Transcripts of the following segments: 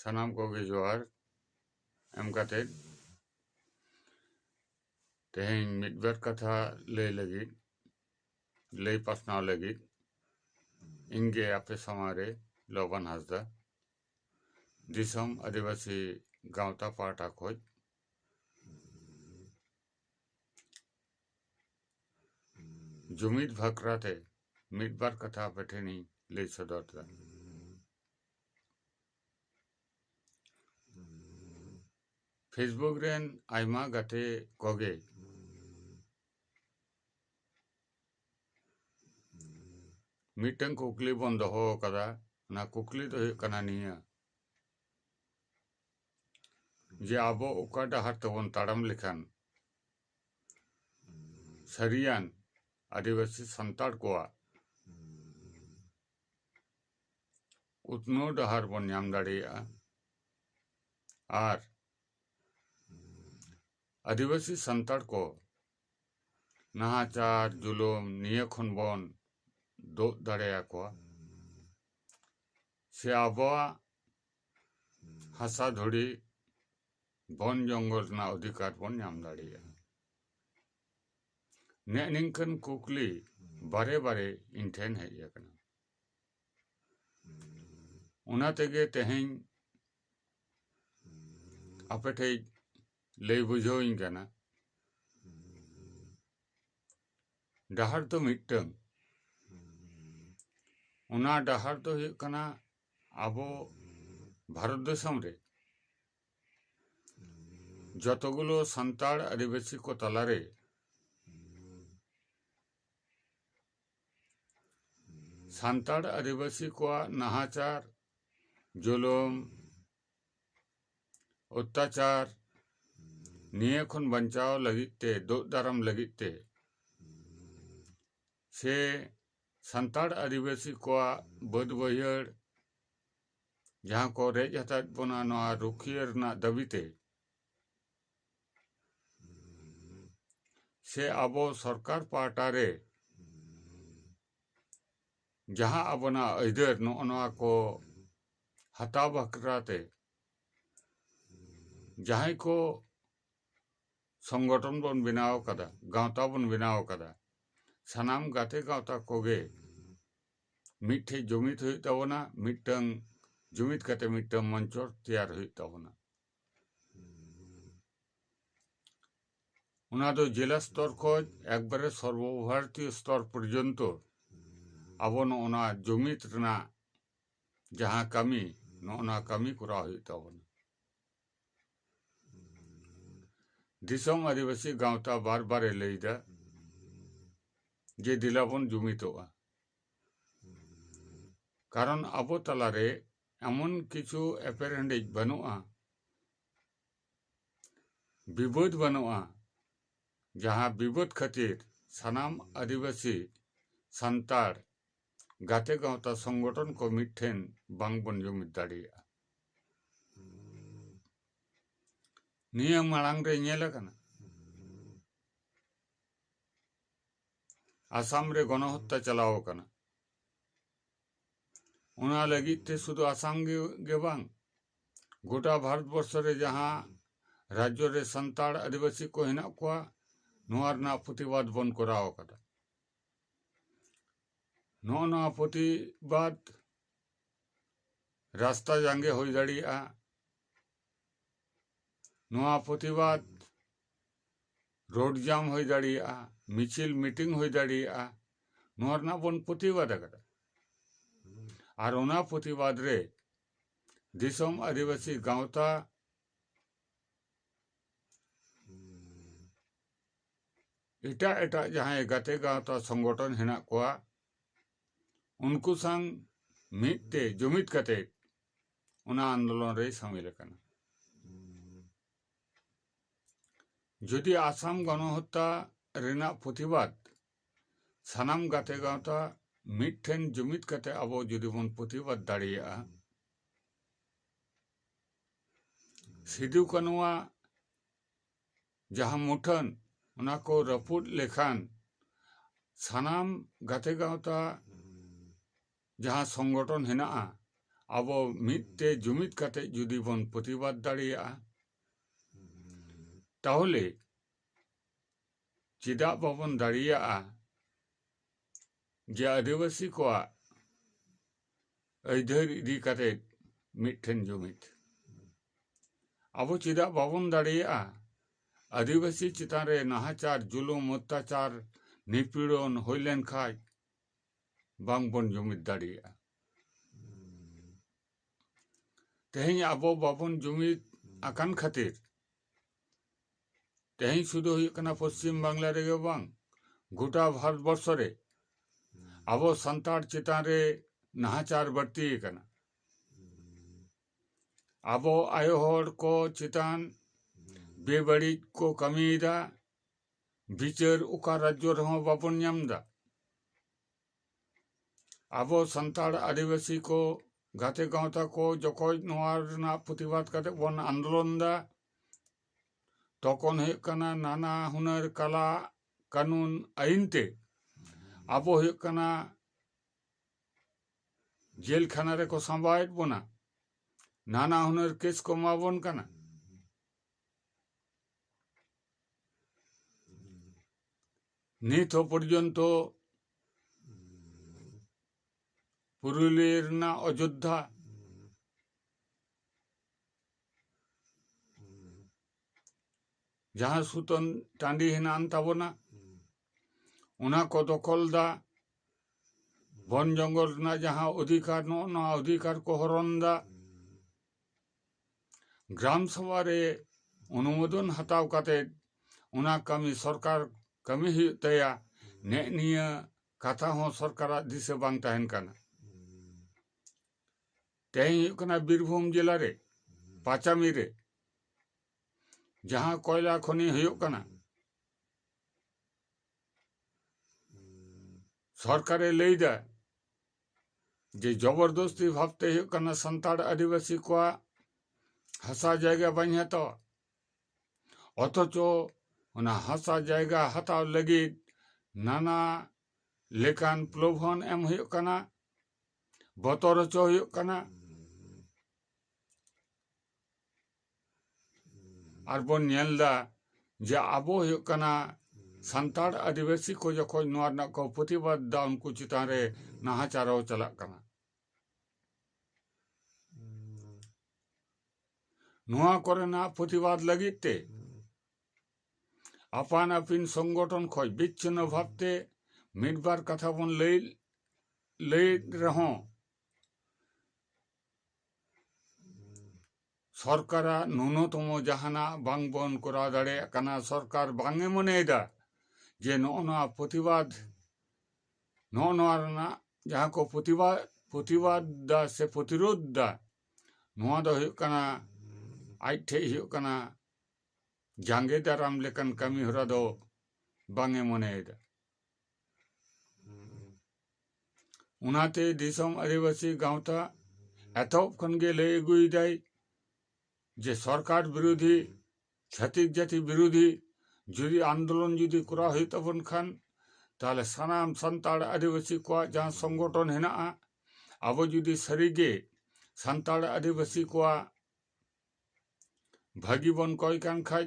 सानाम कोगे जोहार एम काते तेहें मिदबर कथा लई पासनाव लगी इंगे आपे समारे लोबन हासदा दिसम आदिवासी गावता पाटा खोज जुमिद भकराते मिदबर कथा पेठेनी लई सदरदा फेसबुक रेन आयमा गाते कोगे मीटिंग कुकली बन दोहो कदा ना कुकली तो हुयुग कना निया जे आबो उका डाहर तबन ताड़म लेखान सरियान आदिवासी संताड़ कोआ उतनो डाहर बन नाम दाड़ेया आर आदिवासी संताड़ को नाहाचार जुलुम निये खन बन दो दाड़ेया कोआ से आबोआ हासा धुड़ी बन जंगल ना अधिकार बन नाम दाड़ेया ने निंकन कुकली बारे बारे इंठेन हेज अकना उना तेगे तेहें आपे ठे लई बुझाविन कना डाहर तो मिट्टंग उना डाहर तो हुयुग कना आबो भारत देशम रे जतगुलो संताड़ आदिवासी को तलारे संताड़ आदिवासी को नाहाचार जुलुम अत्याचार निये खन बंचाव लगिते दो दाराम लगिते से संताड़ आदिवासी को बद बहियाड़ जहाँ को रेज हतात बोना नोआ रुखियर ना दबिते से आबो सरकार पाटारे जहाँ अबना इधर नोआ को हता बकराते जहाँ को संगठन बन बनाव कदा गावता बन बनाव कदा सानाम गाते गावता कोगे मिठे जुमित हुई तबना मिटंग जुमित कते मिटंग मंचर तैयार हुई तबना उना दो जिला स्तर खोज एकबारे सर्वभारतीय स्तर पर्यंत आबो नोना जुमित रना जहाँ कमी नोना कमी करा हुई तबना दिसम आदिवासी गावता बार बारे लईदा जे दिलाबन जुमितोआ कारण आबो तलारे एमन किछु एपेरेंडेज बनुआ विबोध बनुआ जहाँ विबोध खातिर सानाम आदिवासी संताड़ गाते गावता संगठन को मिठेन बांग बन जुमित दाड़ेया निया मांग रे नेल कना आसाम रे गणहत्या चलाव कना उना लगी ते शुद्ध आसाम गे बांग गोटा भारत वर्ष रे जहाँ राज्य रे संताड़ आदिवासी को हेना कोआ नोआ रना प्रतिवाद बन कराव कदा नोआ प्रतिवाद रास्ता जांगे होई दाड़िया नोआ प्रतिवाद रोड जाम होई दाड़िया मिचिल मीटिंग होई दाड़िया नोआ रना बन प्रतिवाद कदा और उना प्रतिवाद रे दिसम आदिवासी गावता एटा एटा जहाँ गाते गावता संगठन हेना कोआ उनको संग मिटते जुमित कते उना आंदोलन रे शामिल कना जदि आसाम गणहत्या रेना प्रतिवाद सानाम गाते गावता मिठेन जुमित कते आबो जदि बन प्रतिवाद दाड़िया सिदु कानुआ जहाँ मुठन उना को रपुट लेखान सानाम गाते गावता जहाँ संगठन हेना ᱟᱵᱚ ᱢᱤᱫᱛᱮ ᱡᱩᱢᱤᱫ ᱠᱟᱛᱮ ᱡᱩᱫᱤ ᱵᱚᱱ ᱯᱨᱚᱛᱤᱵᱟᱫ ᱫᱟᱲᱮᱭᱟᱜᱼᱟ তাহলে ᱪᱮᱫᱟᱜ ᱵᱟᱵᱚᱱ ᱫᱟᱲᱮᱭᱟᱜᱼᱟ ᱡᱮ ᱟᱹᱫᱤᱵᱟᱹᱥᱤ ᱠᱚᱣᱟᱜ ᱟᱹᱭᱫᱟᱹᱨ ᱤᱫᱤ ᱠᱟᱛᱮ ᱢᱤᱫᱴᱷᱮᱱ ᱡᱩᱢᱤᱫ ᱟᱵᱚ ᱪᱮᱫᱟᱜ ᱵᱟᱵᱚᱱ ᱫᱟᱲᱮᱭᱟᱜᱼᱟ ᱟᱹᱫᱤᱵᱟᱹᱥᱤ ᱪᱮᱛᱟᱱ ᱨᱮ ᱱᱟᱦᱟᱪᱟᱨ ᱡᱩᱞᱩᱢ ᱚᱛᱛᱟᱪᱟর নিপীড়ন ᱦᱩᱭ ᱞᱮᱱᱠᱷᱟᱡ ᱵᱟᱝᱵᱚᱱ ᱡᱩᱢᱤᱫ ᱫᱟᱲᱮᱭᱟᱜᱼᱟ ᱛᱮᱦᱮᱧ ᱟᱵᱚ ᱵᱟᱵᱚᱱ ᱡᱩᱢᱤᱫ ᱟᱠᱟᱱ ᱠᱷᱟᱹᱛᱤᱨ ᱛᱮᱦᱮᱧ ᱥᱩᱫᱷᱩ ᱦᱩᱭᱩᱜ ᱠᱟᱱᱟ ᱯᱚᱥᱪᱤᱢ ᱵᱟᱝᱞᱟ ᱨᱮᱜᱮ ᱵᱟᱝ গোটা ভারতবর্ষ রে আবো সান্তাড় চেতান রে নাহাচার বাড়তি কানা আবো আয়ো হড় কো চেতান বেবাড়ি কো কামিদা বিচার ওকা রাজ্য রহ বাবন ñamদা আবো সান্তাড় আদিবাসী কো গাতে গাঁওতা কো যখন নোয়ার না প্রতিবাদ কাতে বন আন্দোলন দা তখন ᱦᱩᱭᱩᱜ ᱠᱟᱱᱟ নানা হুনার কালা কানুন আইনতে আবো ᱦᱩᱭᱩᱜ ᱠᱟᱱᱟ জেল খানা রেকো সাম্বায়েদ বোনা নানা হুনার কেস কো মাবন কানা নিত পর্যন্ত পুরুলিয়ার না অযোধ্যা जहाँ सुतन टांडी हेनान ताबोना उना को दखल दा वन जंगल ना जहाँ अधिकार ना अधिकार को हरण दा ग्राम सभा रे अनुमोदन हताव काते उना कमी सरकार कमी हुई तया ने निया कथा हो सरकार दिसे बांग तहन काना तेही हुई कना बीरभूम जिला रे पाचामी रे जहाँ कोयला खनि हुई कना सरकारे लैदा जे जबरदस्ती भावते हुई कना संताड़ आदिवासी को हासा जायगा बाñ हतो अथचो उना हासा जायगा हताव लगी नाना लेकान प्रलोभन एम हुई कना बतर चो हुई कना और बन नेलदा जे आबो हुई कना संताड़ आदिवासी को जखोज नोआ को प्रतिबाद दा उनको चितान रे नाहाचारो चला कना नोआ करेना प्रतिबाद लगिते आपान आपिन संगठन खोज विच्छिन्न भावते मिडबार कथा बन लई रहो सरकारा न्यूनतम जहाना बांग बन करा दाड़े कना सरकार बांगे मनेदा जे नोना प्रतिबाद नोना जहाँ को प्रतिबाद दा से प्रतिरोध दा नोआ दो हुई कना आइठे हुई कना जांगे दाराम लेकन कमी हरा दो बांगे मनेदा उनाते दिसम आदिवासी गांवता एतोप खनगे लई अगुई दाई जे सरकार विरोधी छातिक जाति विरोधी जुदी आंदोलन जुदी करा हुई तबन खान ताले सानाम संताड़ आदिवासी को जहाँ संगठन हेना आबो जुदी सरीगे संताड़ आदिवासी को भागी बन कोई कान खाज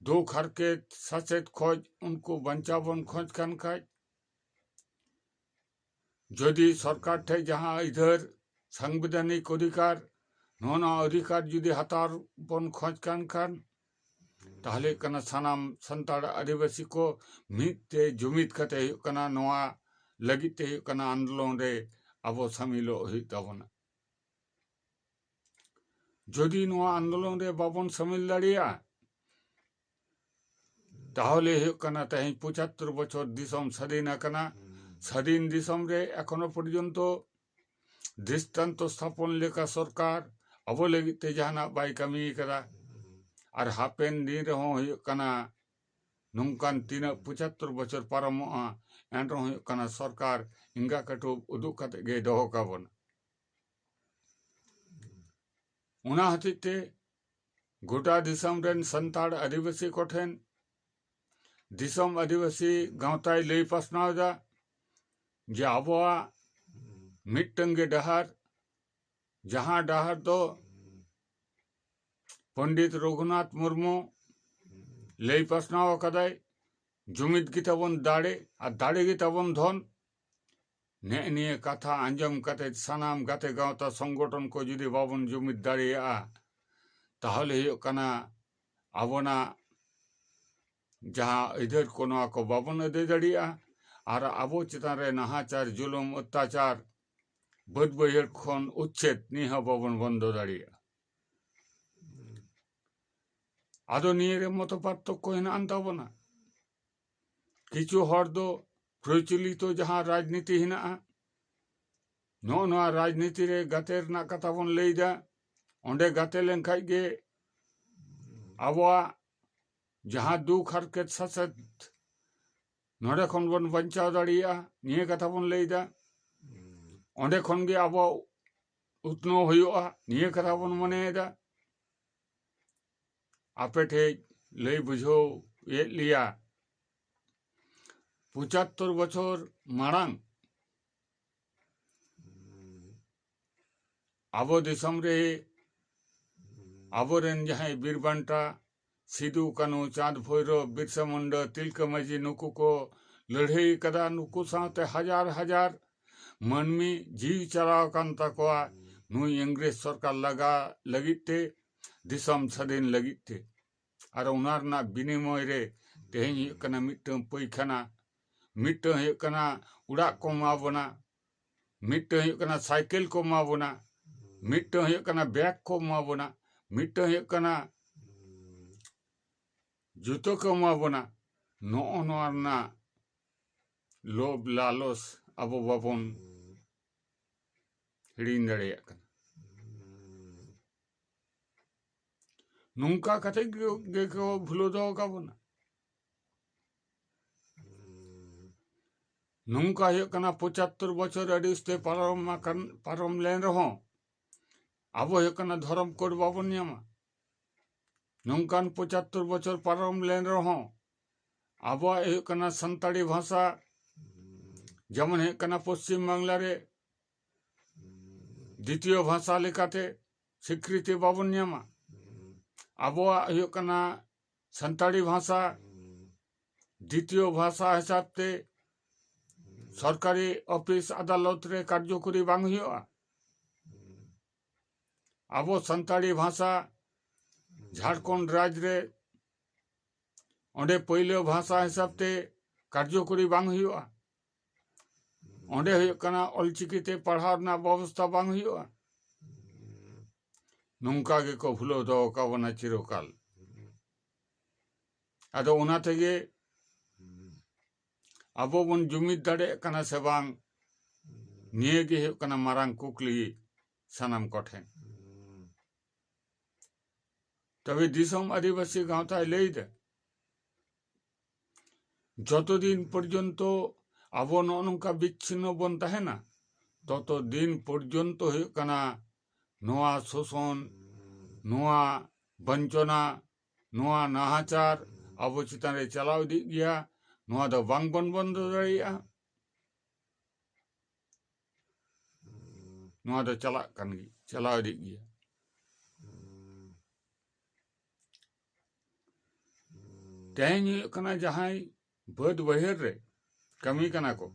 दुख हरकत सचेत खोज उनको बंचा बन खोज कान खाज जदि सरकार ठे जहाँ इधर संवैधानिक अधिकार नोना अधिकार जुदी हतार बन खोज कान खान ताहले कना सानाम संताड़ आदिवासी को मिदते जुमिद कते हुई कना नोआ लगिते हुई कना आंदोलन रे आबो शामिलो हुई ताबोना जदि नोआ आंदोलन रे बाबन शामिल दाड़िया ताहले हुई कना तेहें 75 बछर दिसम स्वाधीन कना स्वाधीन दिसम रे एखोनो पर्यन्त दृष्टान्त स्थापन लेका सरकार अबो लगिते जहाना बाई कमी करा और हापेन दिन रहो हुई कना नौकान 75 बछर पारमोआ एन रहो हुई कना सरकार इंगा कटो उदुक कते गे दोहो काबोना उना हतिते गोटा दिसम रेन संताड़ आदिवासी कोठेन दिसम आदिवासी गांवताय लई पासनावदा जे आबोआ मिट्टंगे डहार जहाँ डाहर दो पंडित रघुनाथ मुर्मू लई पासनाव कदाय जुमिद गी ताबन दाड़े और दाड़े गी ताबन धन ने निये कथा आंजम कते सानाम गाते गावता संगठन को जुदी बाबन जुमिद दाड़ेया ताहले हुयुग कना आबोना जहाँ इधर को नवा को बाबन अदे दाड़ेया और आबो चितान रे नाहाचार जुलुम अत्याचार बद बहिर खन उच्छेद निहा बाबन बंद दाड़ेया आदो निये रे मतो पार्थक्य हेनान ताबोना किछु हर दो प्रचलित जहाँ राजनीति हेना नोआ राजनीति रे गाते रना कथा बन लईदा ओंडे गाते लेन खाई गे आबोआ जहाँ दुख हरकत ससत नोडे खन बन बंचाव दाड़िया निये कथा बन लईदा ओंडे खन गे आबो उतनो हुयुआ निये कथा बन मनेदा आपे ठे लई बुझो ये लिया 75 बछर माड़ांग आबो दिसम रे आबोरेन जहां बीरबांटा सिदु कानू चाँद भैरव बिरसा मुंडा तिलका मांझी नुकु को लड़ाई कदा नुकु साथे हजार हजार मनमी जीव चलाव कान तकवा नुई इंग्रेज सरकार लगा लगिते दिसम सदीन लगिते और उनार ना बिनिमय रे तेहें कना मिटम पैखाना मिटम कना उड़ा को माबोना मिटम कना साइकिल को माबोना मिटम कना बैग को माबोना मिटम कना जुतो को माबोना नो ना लोभ लालस अब बाबन हिड़ीन दाड़ेया कना नुंका कते गे को भूलो दो काबोना नुंका हुयुग कना 75 बछर अडिस्ते पारम लेन रहो आबो हुयुग कना धर्म कोड बाबन न्यामा नुंकान 75 बछर पारम लेन रहो आबो हुयुग कना संताड़ी भाषा जेमन हुयुग कना पश्चिम बांगला रे द्वितीय भाषा लेकाते स्वीकृति बाबन न्यामा आबोआ हुयुग कना संताड़ी भाषा द्वितीय भाषा हिसाब ते सरकारी ऑफिस अदालत रे कार्यकरी बांग हुयुआ आबो संताड़ी भाषा झारखंड राज्य रे ओंडे पहले भाषा हिसाब ते कार्यकरी बांग हुयुआ ओंडे हुयुग कना ऑलचिकीते पढ़ाव ना व्यवस्था बांग हुयुआ नौका गे को भूलो दो काबोना चिरकाल आदो उना तेगे आबो बन जुमिद दाड़े कना से बांग निये गे हुयुग कना मारांग कुकली सानाम कोठेन तबे दिसम आदिवासी गांवताय लईदे जतो दिन पर्यन्त आबो नौका बिच्छिन्न बन तहेना ततो दिन पर्यन्त हुयुग कना नोआ शोषण नोआ वंचना नोआ नाहाचार आबो चितान रे चलाव दी गया नोआ दो बांग बन बंद दाड़ेया नोआ दो चलाव दी गया तेहें हुयुग कना जहां बद बहिर रे कमी कना को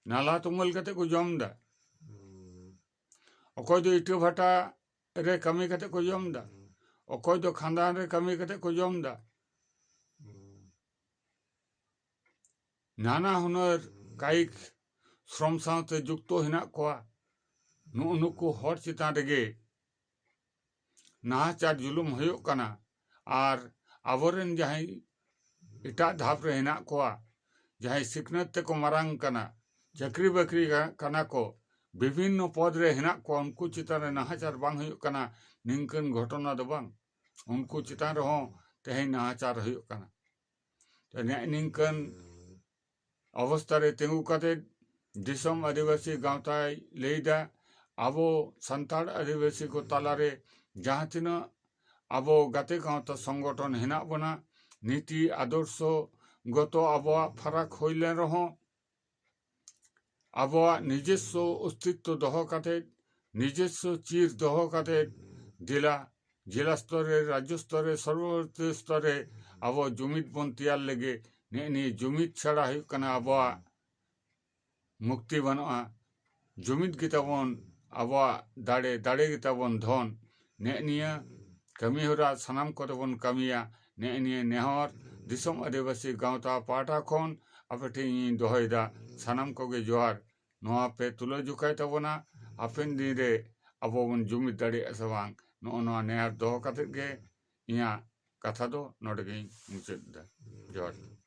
नाला तुमल कते को जम दा अकोय दो इटा भाटा रे कमी कते को जम दा अकोय दो खानदान रे कमी कते को जम दा नाना हुनर कायिक श्रम साथे जुक्तो हेना कोआ नुकु हर चितान रेगे नाहाचार जुलुम हुयुग कना आर आबोरेन जहां इटा धाप रे हेना कोआ जहां सिखनत ते को मारांग कना चाकरी बाकरी कना को विभिन्न पद रे हेना को उनको चितान रे नाहाचार बांग हुयुग कना निंकन घटना दो बांग उनको चितान रे हों तेहें नाहाचार हुयुग कना तो निंकन अवस्था रे तेंगु कते दिसम आदिवासी गांवताय लईदा आबो संताड़ आदिवासी को तालारे जहाँ तिना आबो गाते गांवता संगठन हेना बना नीति आदर्श गत आबोआ फराक होइलेन रहो आबोआ निजस्व अस्तित्व दोहो काते নিজস্ব চির দহ কাতে জেলা স্তরে রাজ্য স্তরে সর্বভারতীয় স্তরে আবো জুমিদ বন তেয়ার লেগে নে জুমিद ছাড়া হুᱭᱩᱜ ᱠᱟᱱᱟ ᱟᱵᱚᱣᱟᱜ মুক্তি বানুᱜᱼᱟ জুমিদ ᱜᱮᱛᱟᱵᱚᱱ ᱟᱵᱚᱣᱟᱜ ᱫᱟᱲᱮ ᱜᱮᱛᱟᱵᱚᱱ ᱫᱷᱚᱱ ᱱᱤᱭᱟᱹ ᱠᱟᱹᱢᱤ ᱦᱚᱨᱟ ᱥᱟᱱᱟᱢ ᱠᱚᱛᱮ ᱵᱚᱱ ᱠᱟᱹᱢᱤᱭᱟ ᱱᱤᱭᱟᱹ ᱱᱮᱦᱚᱨ ᱫᱤᱥᱚᱢ ᱟᱹᱫᱤᱵᱟᱹᱥᱤ ᱜᱟᱶᱛᱟ ᱯᱟᱦᱴᱟ ᱠᱷᱚᱱ ᱟᱯᱮ ᱴᱷᱮᱱ ᱤᱧ ᱫᱚᱦᱚᱭᱮᱫᱟ ᱥᱟᱱᱟᱢ ᱠᱚᱜᱮ ᱡᱚᱦᱟᱨ ᱱᱚᱣᱟ ᱯᱮ ᱛᱩᱞᱟᱹᱡᱚᱠᱷᱟᱭ ᱛᱟᱵᱚᱱᱟ ᱦᱟᱯᱮᱱ ᱫᱤᱱ ᱨᱮ ᱟᱵᱚ ᱵᱚᱱ ᱡᱩᱢᱤᱫ ᱫᱟᱲᱮᱭᱟᱜᱼᱟ ᱥᱮ ᱵᱟᱝ ᱱᱚᱜᱼᱚ ᱱᱚᱣᱟ ᱱᱮᱦᱚᱨ ᱫᱚᱦᱚ ᱠᱟᱛᱮᱫ ᱜᱮ ᱤᱧᱟᱹᱜ ᱠᱟᱛᱷᱟ ᱫᱚ ᱱᱚᱰᱮ ᱜᱤᱧ ᱢᱩᱪᱟᱹᱫ ᱮᱫᱟ ᱡᱚᱦᱟᱨ